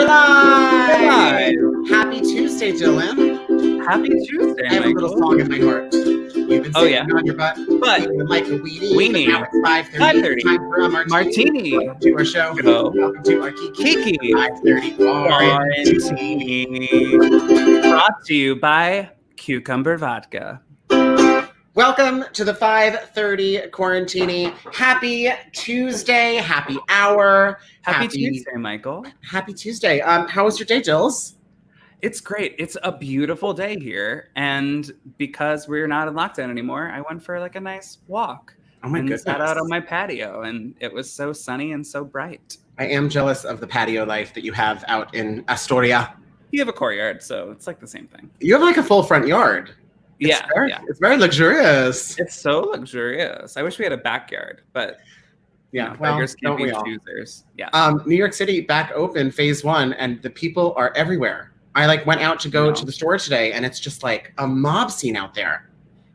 We're live! We're live. Happy Tuesday, Dylan. Happy Tuesday, I have a little song in my heart. You've been sitting on your butt, feeling like a weenie. Now it's 5:30. Time for a martini. Welcome to our show. Welcome to our Kiki. 5:30 Quarantini. Brought to you by Cucumber Vodka. Welcome to the 5:30 Quarantini. Happy Tuesday. Happy hour. Happy Tuesday, Michael. Happy Tuesday. How was your day, Dills? It's great. It's a beautiful day here. And because we're not in lockdown anymore, I went for like a nice walk. Oh my goodness. Sat out on my patio, and it was so sunny and so bright. I am jealous of the patio life that you have out in Astoria. You have a courtyard, so it's like the same thing. You have like a full front yard. It's very luxurious. It's so luxurious. I wish we had a backyard, but yeah, beggars can't be choosers. Yeah. New York City back open, phase 1, and the people are everywhere. I went out to go to the store today, and it's just like a mob scene out there.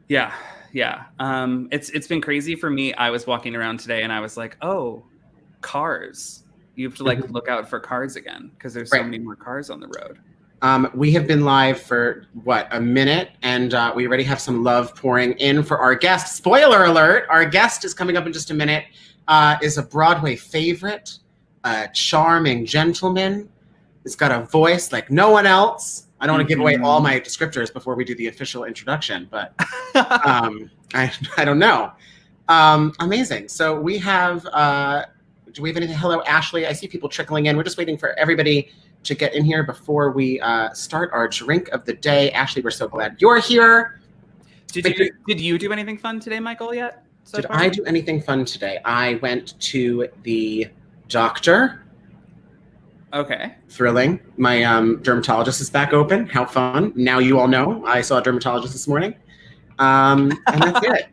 Yeah. It's been crazy for me. I was walking around today, and I was like, oh, cars. You have to look out for cars again because there's so many more cars on the road. We have been live for, a minute, and we already have some love pouring in for our guest. Spoiler alert, our guest is coming up in just a minute, is a Broadway favorite, a charming gentleman. He's got a voice like no one else. I don't want to give away all my descriptors before we do the official introduction, but I don't know. Amazing. So we have, do we have anything? Hello, Ashley. I see people trickling in. We're just waiting for everybody to get in here before we start our drink of the day. Ashley, we're so glad you're here. Did you do anything fun today, Michael, yet? Did I do anything fun today? I went to the doctor. Okay. Thrilling. My dermatologist is back open. How fun. Now you all know. I saw a dermatologist this morning. And that's it.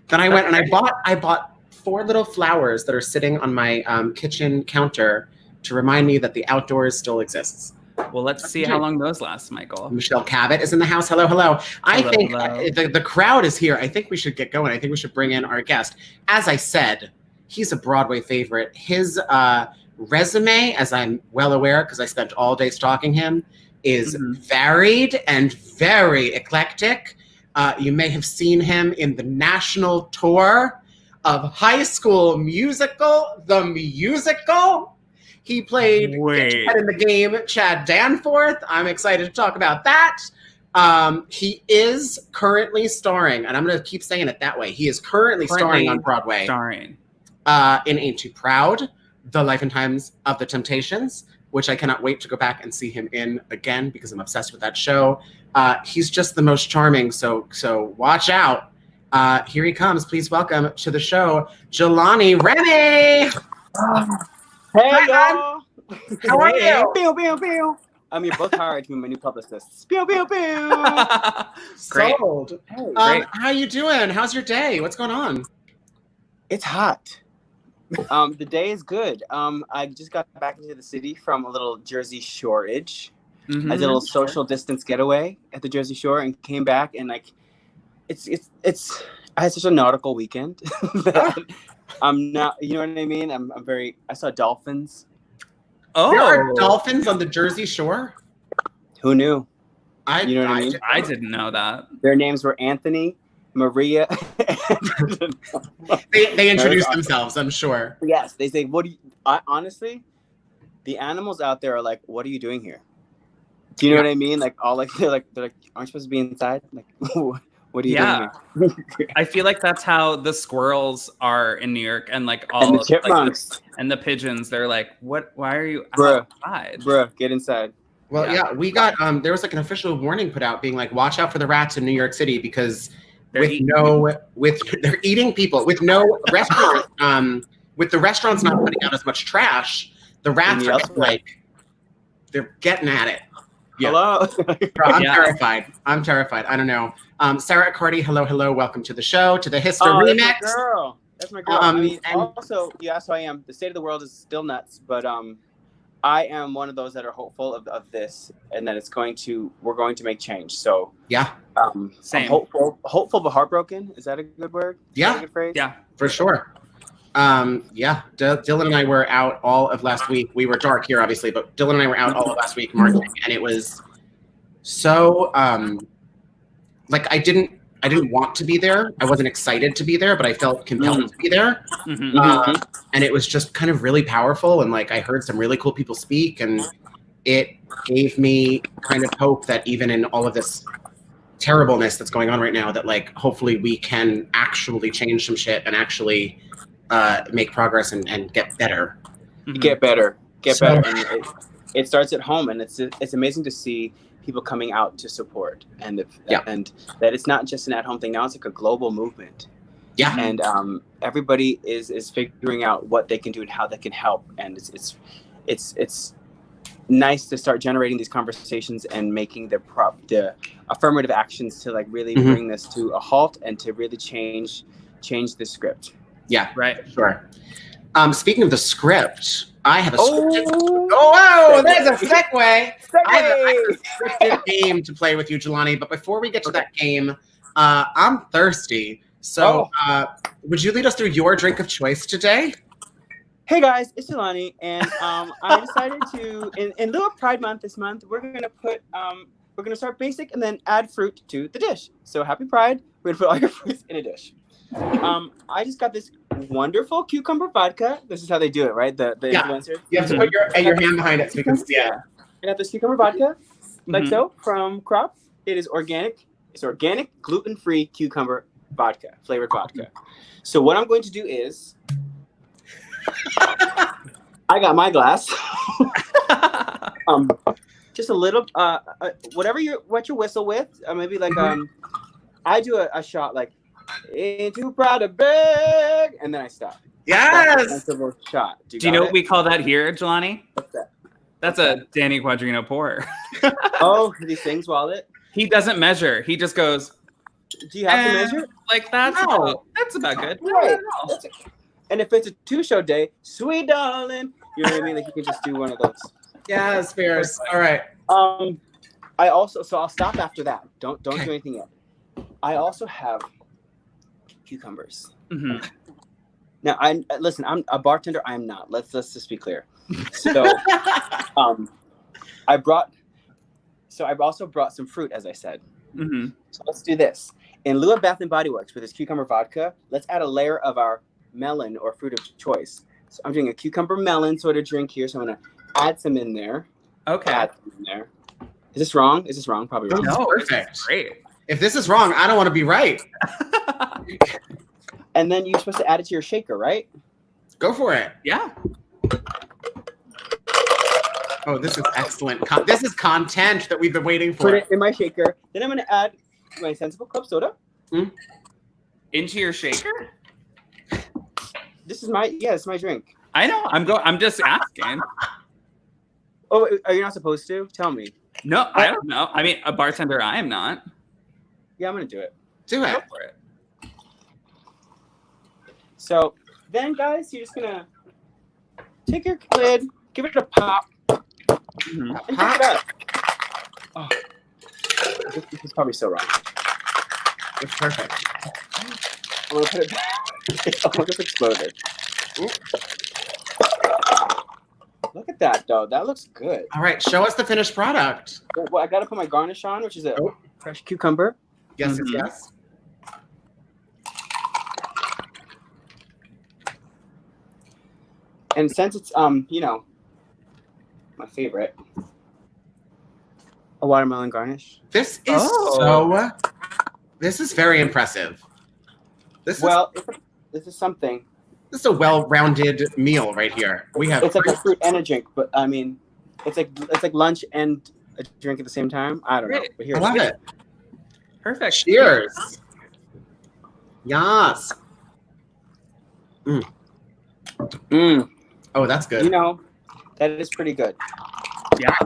Then I went and I bought 4 little flowers that are sitting on my kitchen counter to remind me that the outdoors still exists. Well, let's see how long those last, Michael. Michelle Cabot is in the house. Hello. I think the crowd is here. I think we should get going. I think we should bring in our guest. As I said, he's a Broadway favorite. His resume, as I'm well aware, because I spent all day stalking him, is varied and very eclectic. You may have seen him in the national tour of High School Musical, the musical. He played Head in the Game, Chad Danforth. I'm excited to talk about that. He is currently starring, and I'm going to keep saying it that way. He is currently starring on Broadway. In Ain't Too Proud, The Life and Times of the Temptations, which I cannot wait to go back and see him in again because I'm obsessed with that show. He's just the most charming, so watch out. Here he comes. Please welcome to the show, Jelani Remy. Hey, y'all. How are you? Pew, pew, pew. Your book hired to be my new publicist. Pew, pew, pew. Sold. Hey, how you doing? How's your day? What's going on? It's hot. The day is good. I just got back into the city from a little Jersey Shore-age. I did a little social distance getaway at the Jersey Shore and came back, and it's I had such a nautical weekend that I'm not, you know what I mean? I saw dolphins. Oh, there are dolphins on the Jersey Shore? Who knew? I didn't know that. Their names were Anthony, Maria. They introduced themselves, I'm sure. Yes, they say, honestly, the animals out there are like, what are you doing here? Do you know what I mean? They're like, aren't you supposed to be inside? Like, what are you doing here? I feel like that's how the squirrels are in New York, and all the chipmunks and the pigeons. They're like, what? Why are you outside? Bruh, get inside. Well, we got there was an official warning put out being like, watch out for the rats in New York City because they're eating people with no restaurant. With the restaurants not putting out as much trash, the rats are they're getting at it. Yeah. Hello. I'm terrified. I don't know. Sarah Carty, hello. Welcome to the show, to the History Remix. That's my girl. Also, so I am. The state of the world is still nuts, but I am one of those that are hopeful of this, and that we're going to make change. So yeah, same. I'm hopeful but heartbroken. Is that a good word? Yeah, a good phrase? Yeah, for sure. Yeah, Dylan and I were out all of last week. We were dark here, obviously, but Dylan and I were out all of last week marching, and it was so like I didn't want to be there. I wasn't excited to be there, but I felt compelled to be there. And it was just kind of really powerful, and like I heard some really cool people speak, and it gave me kind of hope that even in all of this terribleness that's going on right now, that like hopefully we can actually change some shit and actually make progress and get better. Get better. And it starts at home, and it's amazing to see people coming out to support, and and that it's not just an at-home thing now. It's like a global movement. Yeah. And everybody is figuring out what they can do and how they can help, and it's nice to start generating these conversations and making the affirmative actions to like really bring this to a halt and to really change the script. Yeah, right. Sure. Speaking of the script, I have a scripted. Oh, wow! There's a segue. I have a scripted game to play with you, Jelani. But before we get to that game, I'm thirsty. So, would you lead us through your drink of choice today? Hey guys, it's Jelani, and I decided to, in lieu of Pride Month this month, we're gonna start basic and then add fruit to the dish. So happy Pride! We're gonna put all your fruits in a dish. I just got this wonderful cucumber vodka. This is how they do it, right? The influencers. You have to put your hand behind it so we can see it. I got this cucumber vodka, like so, from Crop. It is organic. It's organic, gluten-free cucumber vodka, flavored vodka. So what I'm going to do is, I got my glass. Just a little, what you whistle with. Maybe like I do a shot like, ain't too proud to beg, and then I stop. Yes. That's a little shot. Do you know what we call that here, Jelani? What's that? That's a Danny Quadrino pour. Oh, these things while it. He doesn't measure. He just goes. Do you have to measure? Like that's about good. Right. And if it's a 2-show day, sweet darling, you know what I mean? Like you can just do one of those. Yes, fierce. All right. I'll stop after that. Don't do anything yet. I also have cucumbers. Now, I'm a bartender. I am not. Let's just be clear. So, I've also brought some fruit, as I said. So let's do this. In lieu of Bath and Body Works with this cucumber vodka, let's add a layer of our melon or fruit of choice. So I'm doing a cucumber melon sort of drink here. So I'm gonna add some in there. Okay. Add some in there. Is this wrong? Probably wrong. No, perfect. Great. If this is wrong, I don't want to be right. And then you're supposed to add it to your shaker, right? Go for it. Yeah. Oh, this is excellent. This is content that we've been waiting for. Put it in my shaker. Then I'm going to add my sensible club soda. Into your shaker? This is my drink. I know. I'm just asking. Oh, are you not supposed to? Tell me. No, I don't know. I mean, a bartender, I am not. Yeah, I'm going to do it. Do it. Go for it. So then, guys, you're just going to take your lid, give it a pop, and pick it up. Oh, this is probably so wrong. It's perfect. I'm going to put it back. It almost exploded. Look at that, though. That looks good. All right, show us the finished product. Well, I got to put my garnish on, which is a fresh cucumber. Yes, yes. And since it's my favorite, a watermelon garnish. This is this is very impressive. This is something. This is a well-rounded meal right here. We have. It's like a fruit and a drink, but I mean, it's like lunch and a drink at the same time. I don't know. But here, I love it. Perfect. Cheers. Yes. Oh, that's good. You know, that is pretty good. Yeah.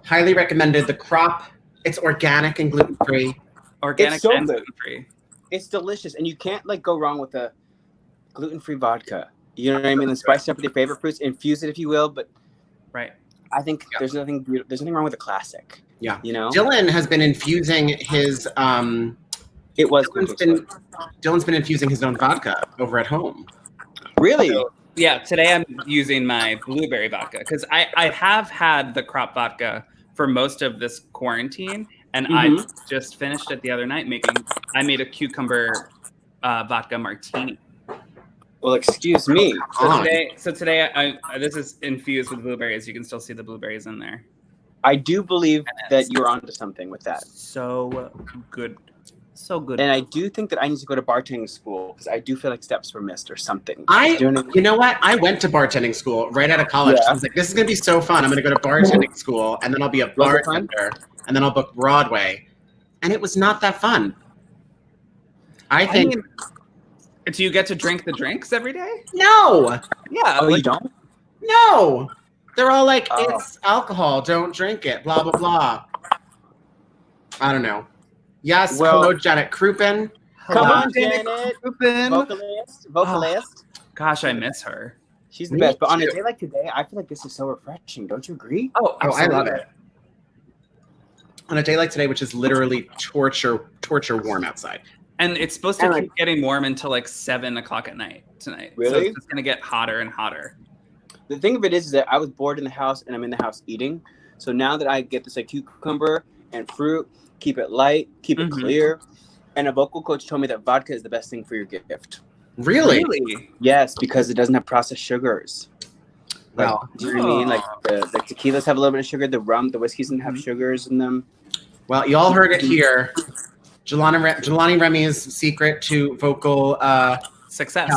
Highly recommended. The Crop. It's organic and gluten-free. Organic and gluten-free. It's delicious, and you can't go wrong with a gluten-free vodka. You know what I mean? And spice it up with your favorite fruits, infuse it if you will. But right, I think there's nothing wrong with a classic. Yeah, you know. Dylan has been infusing his. Dylan's been infusing his own vodka over at home. Really? So, yeah, today I'm using my blueberry vodka because I have had the crop vodka for most of this quarantine, and I just finished it the other night I made a cucumber vodka martini. Well, excuse me. So today I this is infused with blueberries. You can still see the blueberries in there. I do believe that you're onto something with that. So good. So good. And I do think that I need to go to bartending school because I do feel like steps were missed or something. You know what? I went to bartending school right out of college. Yeah. I was like, this is going to be so fun. I'm going to go to bartending school, and then I'll be a bartender, and then I'll book Broadway. And it was not that fun. I think... do you get to drink the drinks every day? No. Yeah. Oh, you don't? No. They're all like, it's alcohol. Don't drink it. Blah, blah, blah. I don't know. Yes, hello, Janet Crouppen. Come on, Janet Crouppen. Vocalist. Gosh, I miss her. She's the best. But on a day like today, I feel like this is so refreshing. Don't you agree? Oh, I love it. On a day like today, which is literally torture warm outside. And it's supposed to keep getting warm until like 7 o'clock at night tonight. Really? So it's going to get hotter and hotter. The thing of it is that I was bored in the house and I'm in the house eating. So now that I get this like cucumber and fruit, keep it light, keep it clear. And a vocal coach told me that vodka is the best thing for your gift. Really? Yes, because it doesn't have processed sugars. Well, do you know what I mean? Like the tequilas have a little bit of sugar, the rum, the whiskeys don't have sugars in them. Well, you all heard it here. Jelani Remy's secret to vocal success.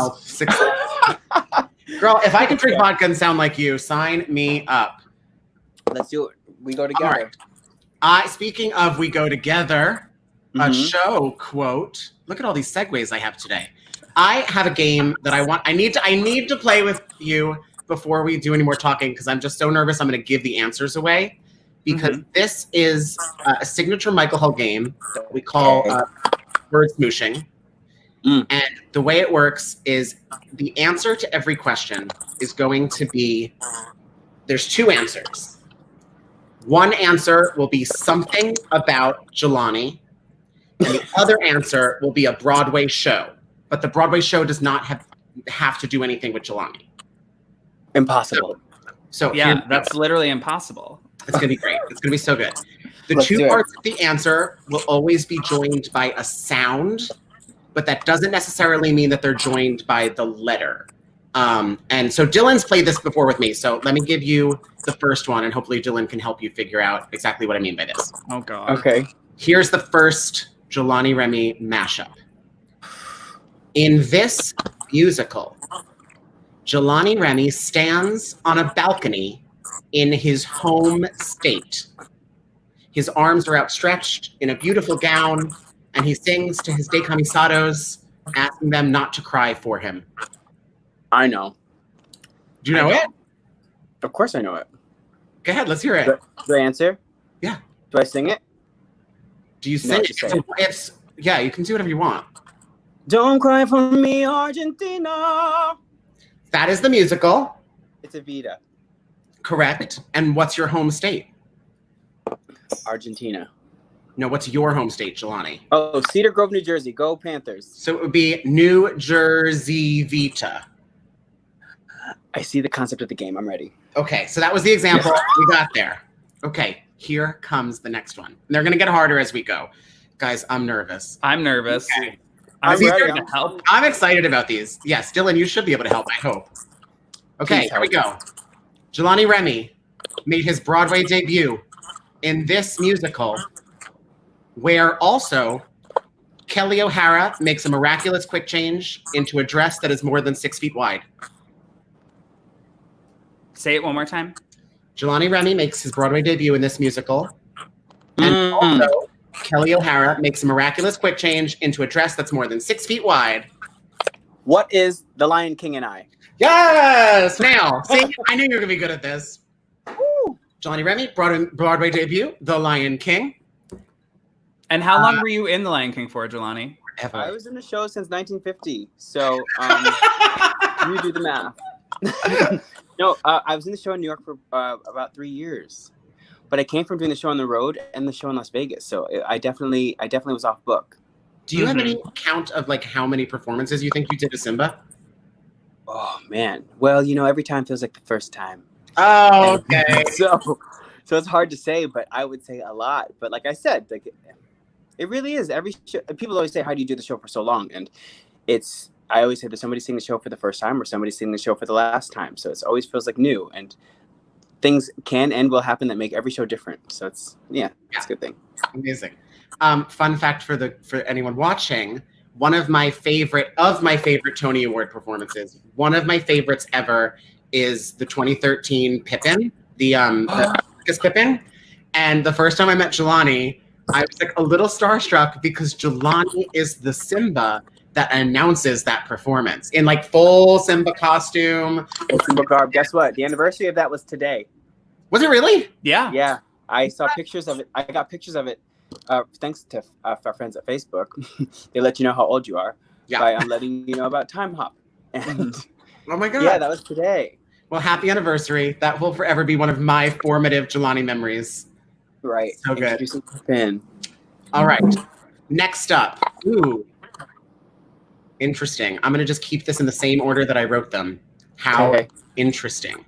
Girl, if I can drink vodka and sound like you, sign me up. Let's do it. We go together. Speaking of we go together, a show quote. Look at all these segues I have today. I have a game that I need to play with you before we do any more talking because I'm just so nervous I'm going to give the answers away because this is a signature Michael Hull game that we call word smooshing. And the way it works is the answer to every question is going to be, there's two answers. One answer will be something about Jelani, and the other answer will be a Broadway show. But the Broadway show does not have to do anything with Jelani. Impossible. So yeah, that's literally impossible. It's going to be great. It's going to be so good. The two parts of the answer will always be joined by a sound, but that doesn't necessarily mean that they're joined by the letter. And so Dylan's played this before with me. So let me give you the first one, and hopefully Dylan can help you figure out exactly what I mean by this. Oh, God. Okay. Here's the first Jelani Remy mashup. In this musical, Jelani Remy stands on a balcony in his home state. His arms are outstretched in a beautiful gown, and he sings to his decamisados, asking them not to cry for him. I know. Do you know it? Of course I know it. Go ahead, let's hear it. Do I answer? Yeah. Do I sing it? Do you sing it? Yeah, you can do whatever you want. Don't cry for me, Argentina. That is the musical. It's Evita. Correct. And what's your home state? Argentina. No, what's your home state, Jelani? Oh, Cedar Grove, New Jersey. Go Panthers. So it would be New Jersey Vita. I see the concept of the game. I'm ready. Okay, so that was the example we got there. Okay, here comes the next one. They're going to get harder as we go. Guys, I'm nervous. I'm nervous. Okay. I'm excited about these. Yes, Dylan, you should be able to help, I hope. Okay, here we go. Jelani Remy made his Broadway debut in this musical, where also Kelly O'Hara makes a miraculous quick change into a dress that is more than 6 feet wide. Say it one more time. Jelani Remy makes his Broadway debut in this musical. And also, Kelly O'Hara makes a miraculous quick change into a dress that's more than 6 feet wide. What is The Lion King and I? Yes! Now, see, I knew you were going to be good at this. Woo. Jelani Remy, Broadway debut, The Lion King. And how long were you in The Lion King for, Jelani? Ever. I was in the show since 1950. So you do the math. No, I was in the show in New York for about 3 years. But I came from doing the show on the road and the show in Las Vegas. So I definitely was off book. Do you have any count of like how many performances you think you did as Simba? Oh man. Well, every time feels like the first time. Oh, okay. So it's hard to say, but I would say a lot. But like I said, like it really is. Every show, people always say, "How do you do the show for so long?" And I always say there's somebody seeing the show for the first time or somebody seeing the show for the last time. So it always feels like new, and things can and will happen that make every show different. So it's a good thing. Amazing. Fun fact for anyone watching, one of my favorite Tony Award performances, one of my favorites ever, is the 2013 Pippin, the Pippin. And the first time I met Jelani, I was like a little starstruck because Jelani is the Simba that announces that performance in like full Simba costume. Full Simba garb. Guess what? The anniversary of that was today. Was it really? Yeah. Yeah. I saw pictures of it. I got pictures of it thanks to our friends at Facebook. They let you know how old you are by letting you know about Time Hop. And oh my God. Yeah, that was today. Well, happy anniversary. That will forever be one of my formative Jelani memories. Right. So good. Introducing Pippin. All right. Next up. Ooh. Interesting. I'm going to just keep this in the same order that I wrote them. How interesting.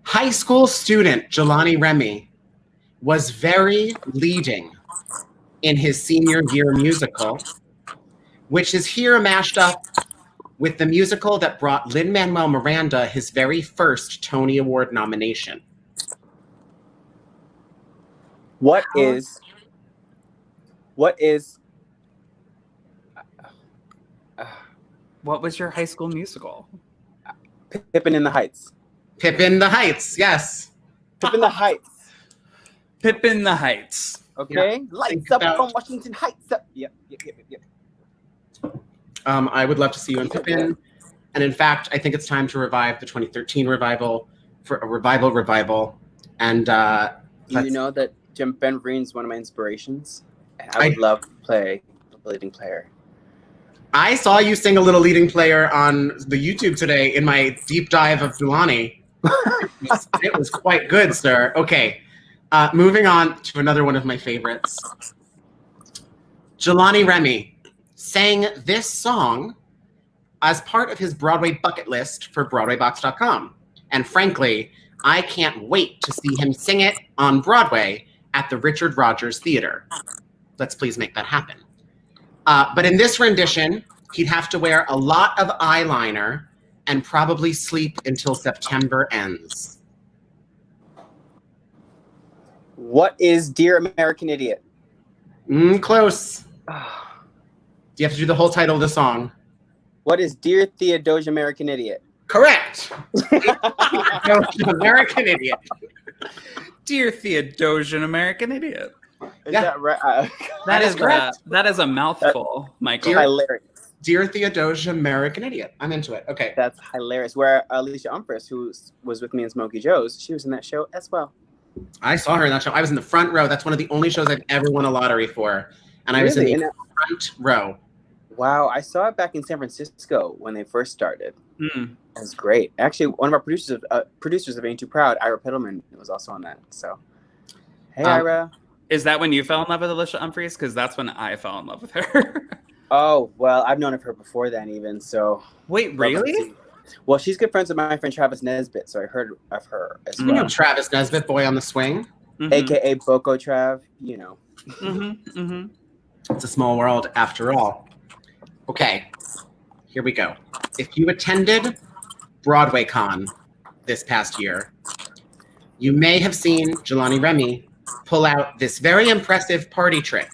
High school student Jelani Remy was very leading in his senior year musical, which is here mashed up with the musical that brought Lin-Manuel Miranda his very first Tony Award nomination. What was your high school musical? Pippin in the Heights. Pippin the Heights, yes. Pippin the Heights. Pippin the Heights. Okay. Lights up from Washington Heights. Up. Yep. I would love to see you in Pippin. And in fact, I think it's time to revive the 2013 revival for a revival. And do you know that Ben Vereen's one of my inspirations? And I would love to play the leading player. I saw you sing a little leading player on the YouTube today in my deep dive of Jelani. It was quite good, sir. Okay, moving on to another one of my favorites. Jelani Remy sang this song as part of his Broadway bucket list for Broadway-Talk. And frankly, I can't wait to see him sing it on Broadway at the Richard Rodgers Theater. Let's please make that happen. But in this rendition, he'd have to wear a lot of eyeliner and probably sleep until September ends. What is Dear American Idiot? Close. Do you have to do the whole title of the song? What is Dear Theodosia American Idiot? Correct. American Idiot. Dear Theodosian American Idiot. Is that right? That is correct. That is a mouthful, Michael. Hilarious. Dear Theodosia American Idiot. I'm into it. Okay. That's hilarious. Where Alicia Umphris, who was with me in Smokey Joe's, she was in that show as well. I saw her in that show. I was in the front row. That's one of the only shows I've ever won a lottery for. And I was in the front row. Wow. I saw it back in San Francisco when they first started. Mm. It was great. Actually, one of our producers of Ain't Too Proud, Ira Piddleman, was also on that. So, hey, Ira. Is that when you fell in love with Alicia Umphries? Because that's when I fell in love with her. Oh, well, I've known of her before then even, so. Wait, really? Well, she's good friends with my friend Travis Nesbitt, so I heard of her as well. You know Travis Nesbitt, Boy on the Swing? Mm-hmm. AKA Boko Trav, you know. Mm-hmm. Mm-hmm. It's a small world after all. Okay, here we go. If you attended BroadwayCon this past year, you may have seen Jelani Remy pull out this very impressive party trick.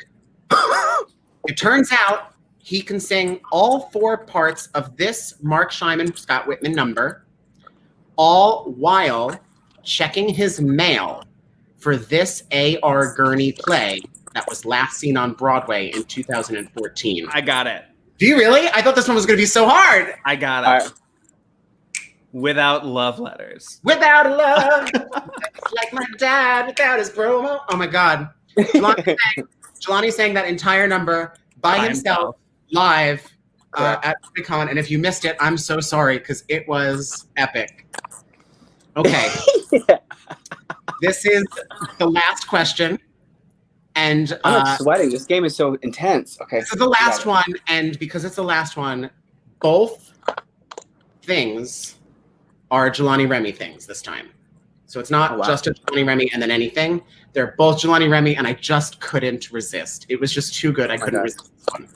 It turns out he can sing all 4 parts of this Mark Shyman, Scott Whitman number, all while checking his mail for this A.R. Gurney play that was last seen on Broadway in 2014. I got it. Do you really? I thought this one was going to be so hard. I got it. Without love letters. Without love, like my dad without his promo. Oh my God. Jelani sang that entire number by himself live at BroadwayCon. And if you missed it, I'm so sorry because it was epic. Okay. This is the last question. And I'm sweating. This game is so intense. Okay. This is the last one. And because it's the last one, both things are Jelani Remy things this time. So it's not just a Jelani Remy and then anything. They're both Jelani Remy, and I just couldn't resist. It was just too good. I couldn't resist this one.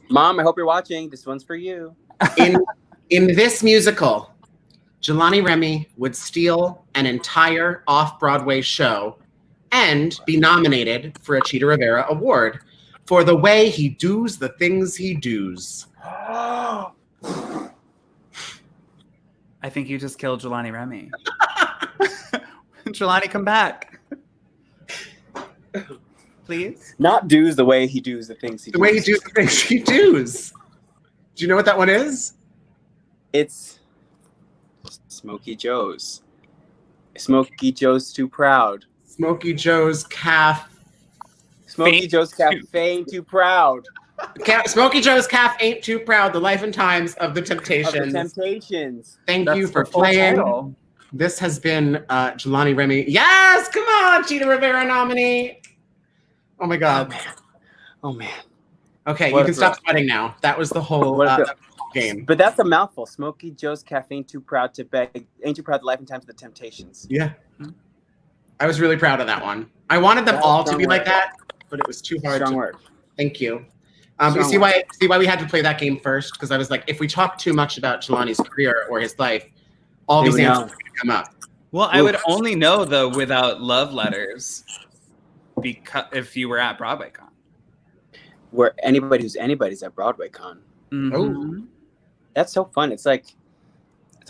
Mom, I hope you're watching. This one's for you. In this musical, Jelani Remy would steal an entire off-Broadway show and be nominated for a Cheetah Rivera Award for the way he does the things he does. I think you just killed Jelani Remy. Jelani, come back. Please? Not do's the way he does the things he does. The way he does the things he does. Do you know what that one is? It's Smokey Joe's. Smokey Joe's Too Proud. Smokey Joe's Calf. Smokey Joe's Cafe Ain't Too Proud. Smokey Joe's Calf Ain't Too Proud. The Life and Times of the Temptations. Thank you for playing. Title. This has been Jelani Remy. Yes, come on, Cheetah Rivera nominee. Oh my God. Oh man. Okay, you can stop sweating now. That was the whole game. But that's a mouthful. Smokey Joe's Cafe Ain't Too Proud to Beg. Ain't Too Proud. The Life and Times of the Temptations. Yeah. I was really proud of that one. I wanted them all to be like that, but it was too hard. Strong word. Thank you. You see why we had to play that game first? Because I was like, if we talk too much about Jelani's career or his life, all these answers are going to come up. Well, I would only know though without love letters, because if you were at BroadwayCon. Where anybody who's anybody's at BroadwayCon. Mm-hmm. Oh, that's so fun. It's like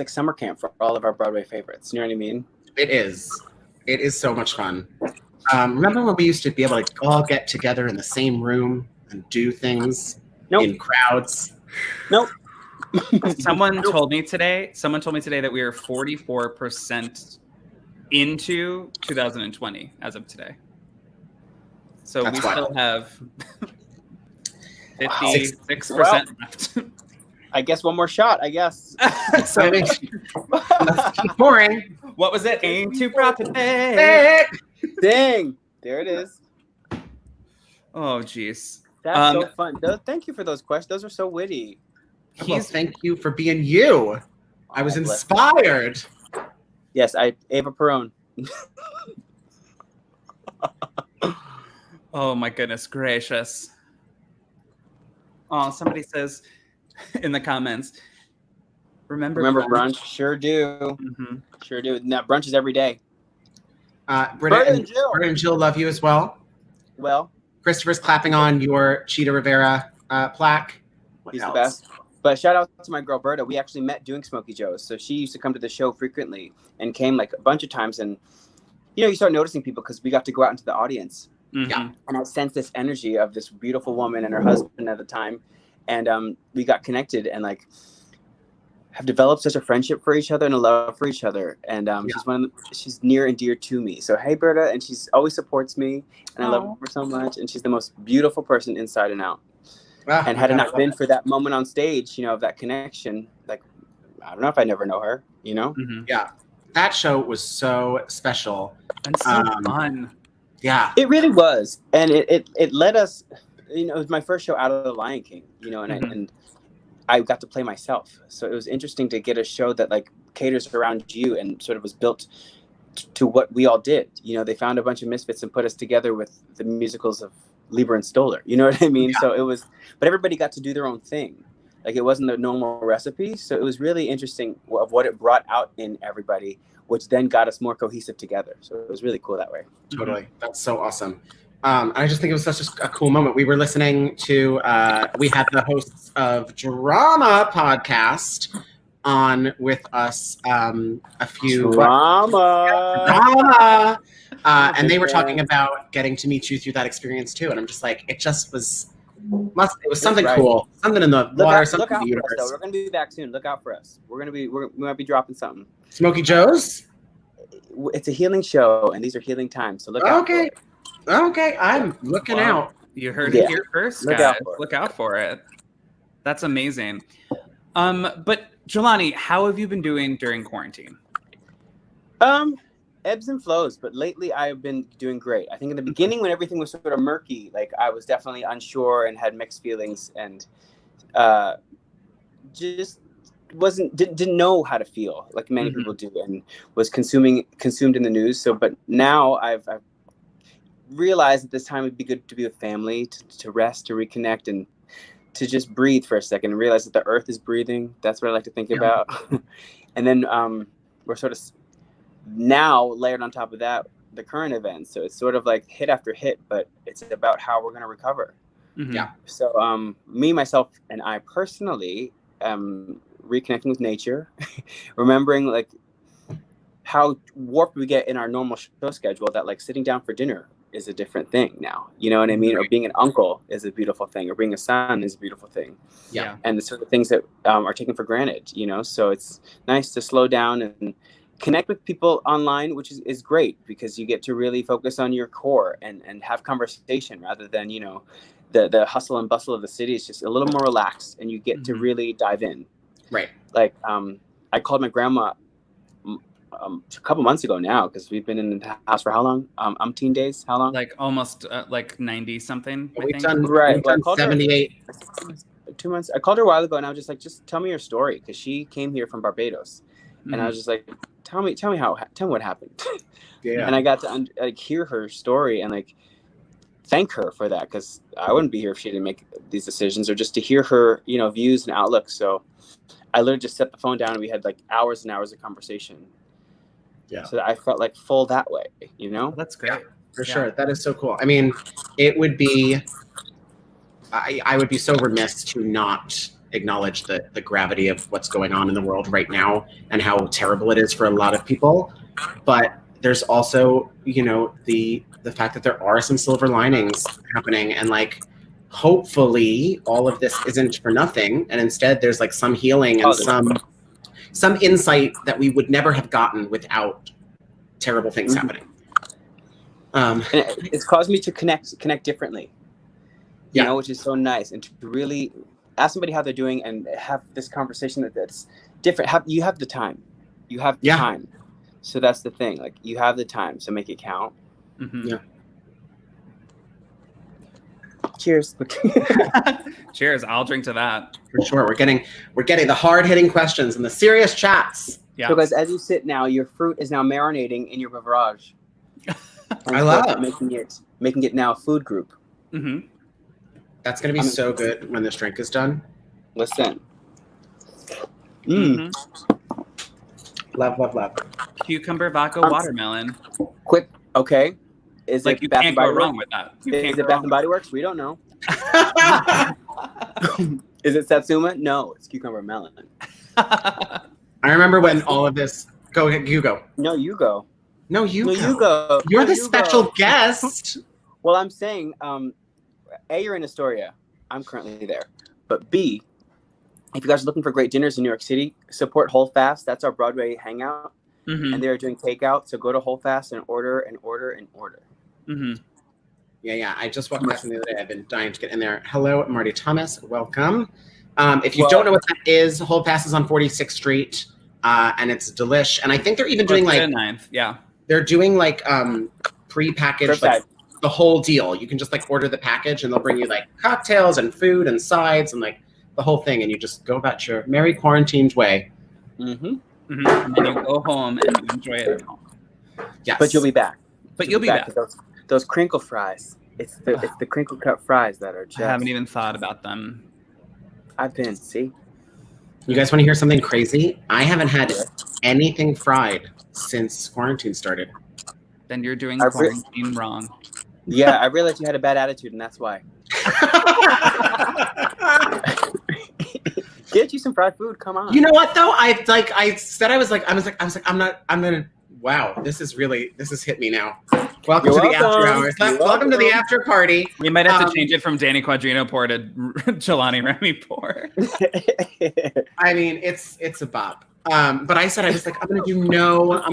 summer camp for all of our Broadway favorites. You know what I mean? It is. It is so much fun. Remember when we used to be able to all get together in the same room and do things in crowds? Nope. Someone told me today that we are 44% into 2020 as of today. So we still have 56% left. I guess one more shot, I guess. So let's keep pouring. What was it? Ain't too proud to beg. Dang. There it is. Oh, jeez. That's so fun. Thank you for those questions. Those are so witty. Well, thank you for being you. I was inspired. Yes, Ava Perón. Oh, my goodness gracious. Oh, somebody says in the comments, remember brunch? Sure do. Mm-hmm. Sure do. Now, brunch is every day. Britta and Jill love you as well. Well, Christopher's clapping on your Cheetah Rivera plaque. He's the best. But shout out to my girl Berta. We actually met doing Smokey Joe's. So she used to come to the show frequently and came like a bunch of times. And, you start noticing people because we got to go out into the audience. Mm-hmm. Yeah. And I sensed this energy of this beautiful woman and her husband at the time. And we got connected and like have developed such a friendship for each other and a love for each other. And she's near and dear to me. So, hey, Berta. And she's always supports me. And I love her so much. And she's the most beautiful person inside and out. And had it not been for that moment on stage, of that connection, like, I don't know if I never know her, Mm-hmm. Yeah. That show was so special. And so fun. Yeah. It really was. And it led us, it was my first show out of The Lion King, and I got to play myself. So it was interesting to get a show that like caters around you and sort of was built to what we all did. They found a bunch of misfits and put us together with the musicals of Lieber and Stoller. You know what I mean? Yeah. So it was, but everybody got to do their own thing. Like it wasn't the normal recipe. So it was really interesting of what it brought out in everybody, which then got us more cohesive together. So it was really cool that way. Totally. That's so awesome. I just think it was such a cool moment. We were listening to, we had the hosts of Drama podcast on with us a few. Drama. And they were talking about getting to meet you through that experience too. And I'm just like, it was something cool, something in the water, something in the universe. We're going to be back soon. Look out for us. We might be dropping something. Smokey Joe's? It's a healing show and these are healing times. So look out for it. Okay. I'm looking out. You heard it here first, guys. Look out for it. That's amazing. But Jelani, how have you been doing during quarantine? Ebbs and flows, but lately I've been doing great. I think in the beginning when everything was sort of murky, like I was definitely unsure and had mixed feelings and just didn't know how to feel like many people do, and was consumed in the news. So, but now I've realized that this time would be good to be with family, to rest, to reconnect, and to just breathe for a second and realize that the earth is breathing. That's what I like to think about. And then we're sort of now layered on top of that the current events. So it's sort of like hit after hit, but it's about how we're going to recover. Yeah. So me, myself, and I personally reconnecting with nature, remembering like how warped we get in our normal show schedule, that like sitting down for dinner is a different thing now, you know what I mean? Or being an uncle is a beautiful thing, or being a son is a beautiful thing. Yeah. And the sort of things that are taken for granted, you know? So it's nice to slow down and connect with people online, which is great, because you get to really focus on your core and have conversation rather than, you know, the hustle and bustle of the city. Is just a little more relaxed, and you get to really dive in. Right. Like I called my grandma a couple months ago now, because we've been in the house for how long? Umpteen days? How long? Like almost like 90 something. We've I think. done, Right. we've done 78. 2 months. I called her a while ago, and I was just like, just tell me your story, because she came here from Barbados, and I was just like, tell me what happened. Yeah. And I got to like hear her story and like thank her for that, because I wouldn't be here if she didn't make these decisions, or just to hear her, you know, views and outlook. So I literally just set the phone down, and we had like hours and hours of conversation. Yeah. So that I felt like full that way, you know? That's great. For sure. That is so cool. I mean, it would be, I would be so remiss to not acknowledge the gravity of what's going on in the world right now and how terrible it is for a lot of people. But there's also, you know, the fact that there are some silver linings happening, and like, hopefully all of this isn't for nothing. And instead there's like some healing and some insight that we would never have gotten without terrible things happening. And it's caused me to connect differently, you know, which is so nice. And to really ask somebody how they're doing and have this conversation that's different. You have the time. You have the time. So that's the thing. Like, you have the time, so make it count. Yeah. Cheers. Cheers. I'll drink to that. For sure. We're getting the hard-hitting questions and the serious chats. Yeah. So guys, as you sit now, your fruit is now marinating in your beverage. I love it. Making it now a food group. That's going to be so good when this drink is done. Listen. Love, love, love. Cucumber vodka watermelon. Quick, okay. Is like, it you Bath can't and go Body wrong Works? with that. Is it Bath and Body Works? We don't know. Is it Satsuma? No, it's cucumber melon. I remember when all of this. Go ahead, you go. No, you go. No, you No, go. you go. You're No, the you special go. guest. Well, I'm saying, A, you're in Astoria. I'm currently there. But B, if you guys are looking for great dinners in New York City, support Hold Fast. That's our Broadway hangout. And they're doing takeout. So go to Hold Fast and order and order and order. Yeah. I just walked past them the other day. I've been dying to get in there. Hello, Marty Thomas. Welcome. If you don't know what that is, Hold Fast is on 46th Street, and it's delish. And I think they're even doing like 9th. Yeah. They're doing like pre-packaged, like the whole deal. You can just like order the package, and they'll bring you like cocktails and food and sides and like the whole thing, and you just go about your merry quarantined way. And then you go home and you enjoy it at home. Yes. But you'll be back. You'll be back. Those crinkle fries. It's the crinkle cut fries that are just... I haven't even thought about them. I've been, see? You guys want to hear something crazy? I haven't had anything fried since quarantine started. Then you're doing quarantine wrong. Yeah, I realized you had a bad attitude, and that's why. Get you some fried food. Come on. You know what though? Wow, this has hit me now. Welcome to the after hours. Welcome to the after party. We might have to change it from Danny Quadrino pour to Jelani Remy pour. I mean, it's a bop. But I said, I'm gonna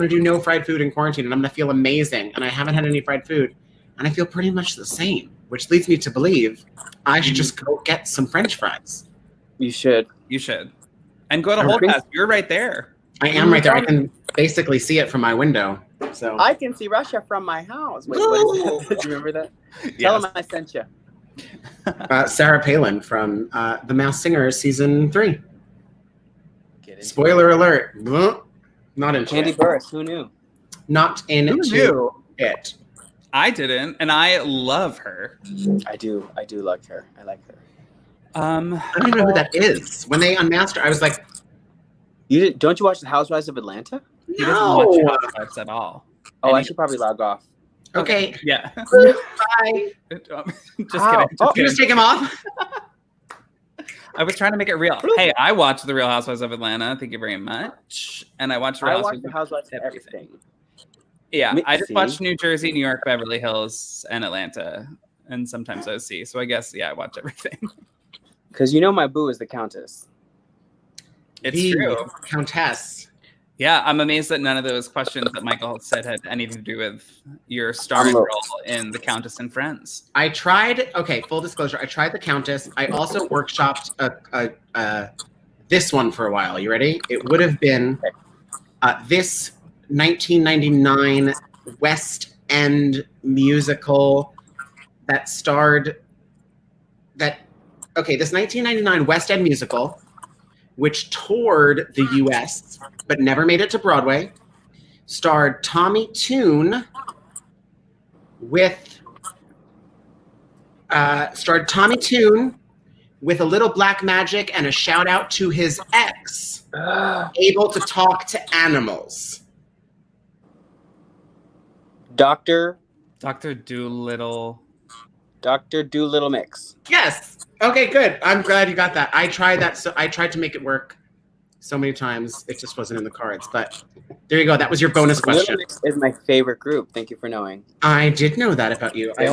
do no fried food in quarantine, and I'm gonna feel amazing. And I haven't had any fried food, and I feel pretty much the same, which leads me to believe I should just go get some French fries. You should. And go to Hold Fast. You're right there. I am right there. I can basically see it from my window. So I can see Russia from my house. Wait, what is it? Do you remember that? Tell them I sent you. Sarah Palin from The Masked Singer season 3. Get Spoiler alert. Not into Candy it. Burris, who knew? Not into it. I didn't, and I love her. I do like her. I like her. I don't even know who that is. When they unmasked her, I was like, don't you watch The Housewives of Atlanta? He doesn't watch Housewives at all. Oh, I should probably log off. Okay. Yeah. Bye. Just kidding. You just take him off? I was trying to make it real. Hey, I watched The Real Housewives of Atlanta. Thank you very much. And I watched The Housewives of everything. Yeah, I just watched New Jersey, New York, Beverly Hills, and Atlanta, and sometimes OC. So I guess, I watch everything. Because my boo is the Countess. It's true. Countess. Yeah, I'm amazed that none of those questions that Michael said had anything to do with your starring role in The Countess and Friends. I tried, full disclosure, I tried The Countess. I also workshopped this one for a while. You ready? It would have been this 1999 West End musical that starred this 1999 West End musical, which toured the U.S. but never made it to Broadway, starred Tommy Tune with a little black magic and a shout out to his ex, able to talk to animals. Dr. Doolittle. Dr. Doolittle mix. Yes. Okay, good. I'm glad you got that. I tried that. So I tried to make it work so many times. It just wasn't in the cards. But there you go. That was your bonus question. Little Mix is my favorite group. Thank you for knowing. I did know that about you. I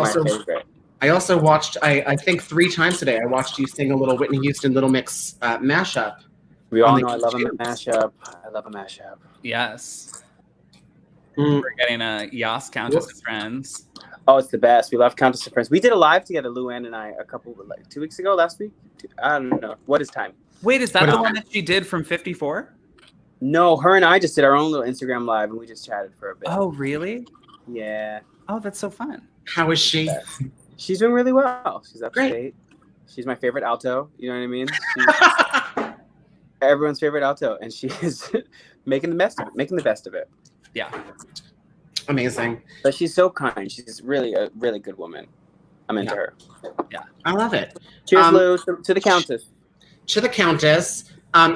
also watched, I think 3 times today, I watched you sing a little Whitney Houston Little Mix mashup. We all know I love a mashup. I love a mashup. Yes. We're getting a Yas Countess of Friends. Oh, it's the best. We love Countess of Friends. We did a live together, Luann and I, 2 weeks ago, last week. I don't know. What is time? Wait, is that the one that she did from 54? No, her and I just did our own little Instagram live, and we just chatted for a bit. Oh, really? Yeah. Oh, that's so fun. How is she? She's doing really well. She's upstate. She's my favorite alto. You know what I mean? She's everyone's favorite alto, and she is making the best of it. Yeah. Amazing. But she's so kind. She's really a really good woman. I'm into her. Yeah. I love it. Cheers, Lou, to the Countess. To the Countess.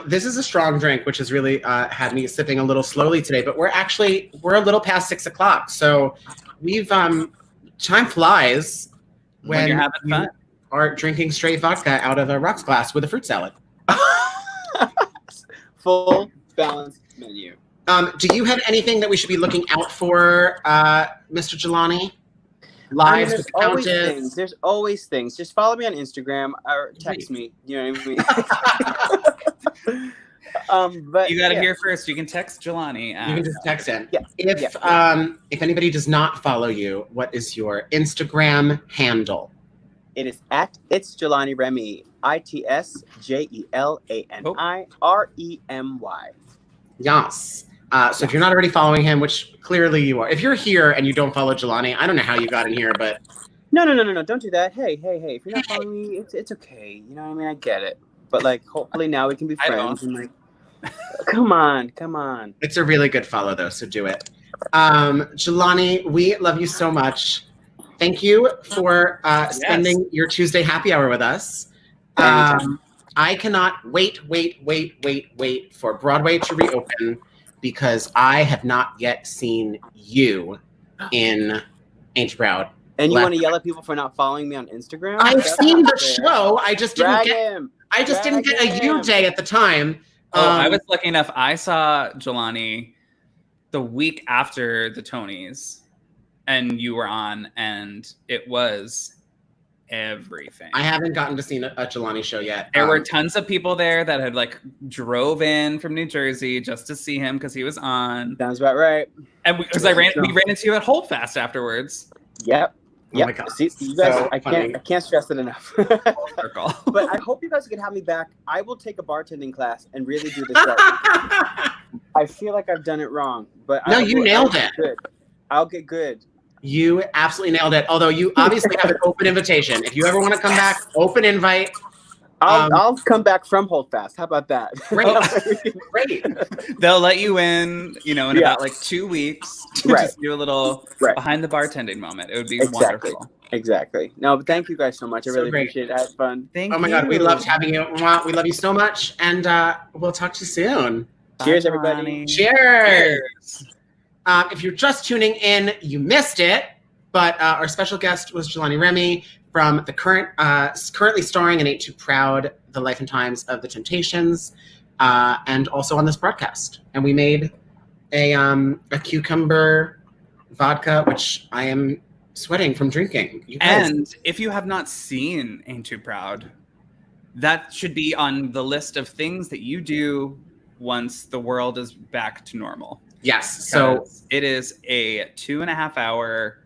This is a strong drink, which has really had me sipping a little slowly today, but we're a little past 6 o'clock. So we've, time flies when you're having fun. Are drinking straight vodka out of a rocks glass with a fruit salad. Full balanced menu. Do you have anything that we should be looking out for, Mr. Jelani? Lives with the Countess? There's always things. Just follow me on Instagram or text me. You know what I mean? But you got it here first. You can text Jelani. You can just text him. Yeah. If anybody does not follow you, what is your Instagram handle? It is It's Jelani Remy. ITSJELANIREMY. Yes. So if you're not already following him, which clearly you are, if you're here and you don't follow Jelani, I don't know how you got in here, but no, don't do that. Hey, if you're not following me, it's okay. You know what I mean? I get it. But hopefully now we can be friends. And come on. It's a really good follow though, so do it. Jelani, we love you so much. Thank you for spending your Tuesday happy hour with us. I cannot wait for Broadway to reopen, because I have not yet seen you in Ain't Proud. And you want to yell at people for not following me on Instagram? I've seen the show. I just didn't get a you day at the time. I was lucky enough. I saw Jelani the week after the Tonys, and you were on, and it was everything. I haven't gotten to see a Jelani show yet. There were tons of people there that had drove in from New Jersey just to see him because he was on. Sounds about right. And we ran into you at Holdfast afterwards. Yep. Oh my God. See, you guys, So I can't stress it enough. But I hope you guys can have me back. I will take a bartending class and really do this right. I feel like I've done it wrong, but you nailed it. I'll get good. You absolutely nailed it. Although you obviously have an open invitation. If you ever want to come back, open invite. I'll come back from Holdfast. How about that? Great. They'll let you in, in about like 2 weeks to just do a little behind the bartending moment. It would be wonderful. Exactly. No, but thank you guys so much. I really appreciate it. I had fun. Thank you. Oh my God, we loved having you. We love you so much, and we'll talk to you soon. Cheers, everybody. Cheers. If you're just tuning in, you missed it, but our special guest was Jelani Remy from the currently starring in Ain't Too Proud, The Life and Times of the Temptations, and also on this broadcast. And we made a cucumber vodka, which I am sweating from drinking. And if you have not seen Ain't Too Proud, that should be on the list of things that you do once the world is back to normal. Yes. So it is a 2.5 hour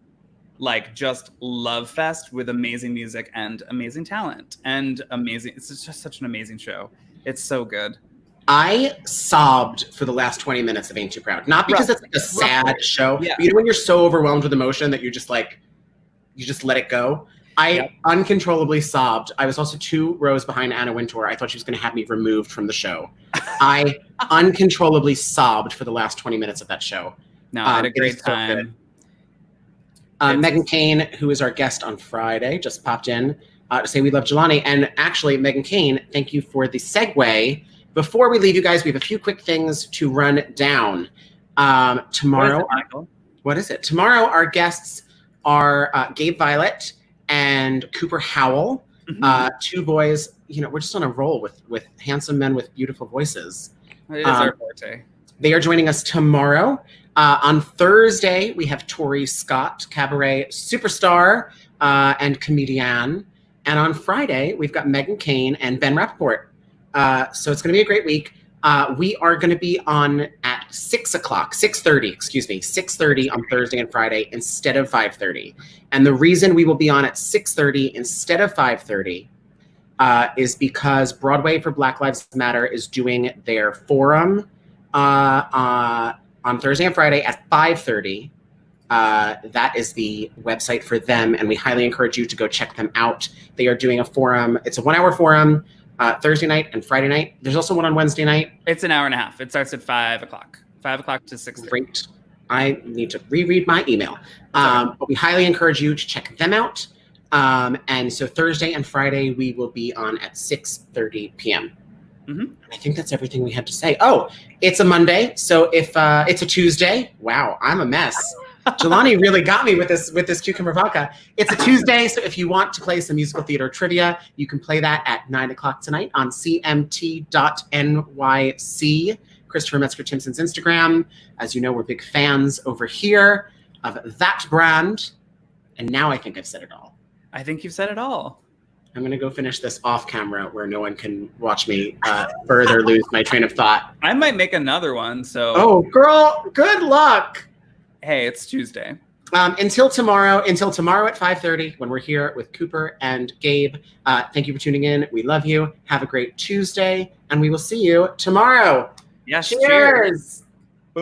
just love fest with amazing music and amazing talent and amazing. It's just such an amazing show. It's so good. I sobbed for the last 20 minutes of Ain't Too Proud. Not because it's like a sad show. Yeah. But when you're so overwhelmed with emotion that you just let it go. I uncontrollably sobbed. I was also 2 rows behind Anna Wintour. I thought she was going to have me removed from the show. I uncontrollably sobbed for the last 20 minutes of that show. No, I had a great time. Megan Kane, who is our guest on Friday, just popped in to say we love Jelani. And actually, Megan Kane, thank you for the segue. Before we leave you guys, we have a few quick things to run down. Tomorrow, what is it? Tomorrow, our guests are Gabe Violet and Cooper Howell, 2 boys. We're just on a roll with handsome men with beautiful voices. It is our forte. They are joining us tomorrow. On Thursday, we have Tori Scott, cabaret superstar and comedian. And on Friday, we've got Megan Kane and Ben Rappaport. So it's going to be a great week. We are going to be on at 6:30 on Thursday and Friday instead of 5:30. And the reason we will be on at 6:30 instead of 5:30 is because Broadway for Black Lives Matter is doing their forum on Thursday and Friday at 5:30. That is the website for them, and we highly encourage you to go check them out. They are doing a forum. It's a 1-hour forum. Thursday night and Friday night. There's also one on Wednesday night. It's an hour and a half. It starts at 5 o'clock. 5 o'clock to 6:30. Great. I need to reread my email. But we highly encourage you to check them out. And so Thursday and Friday, we will be on at 6:30 p.m. I think that's everything we had to say. Oh, it's a Monday. So if it's a Tuesday, wow, I'm a mess. Jelani really got me with this cucumber vodka. It's a Tuesday, so if you want to play some musical theater trivia, you can play that at 9 o'clock tonight on cmt.nyc, Christopher Metzger-Timpson's Instagram. As you know, we're big fans over here of that brand. And now I think I've said it all. I think you've said it all. I'm going to go finish this off camera where no one can watch me further lose my train of thought. I might make another one, so... Oh, girl, good luck! Hey, it's Tuesday. Until tomorrow at 5:30 when we're here with Cooper and Gabe. Thank you for tuning in. We love you. Have a great Tuesday, and we will see you tomorrow. Yes, cheers.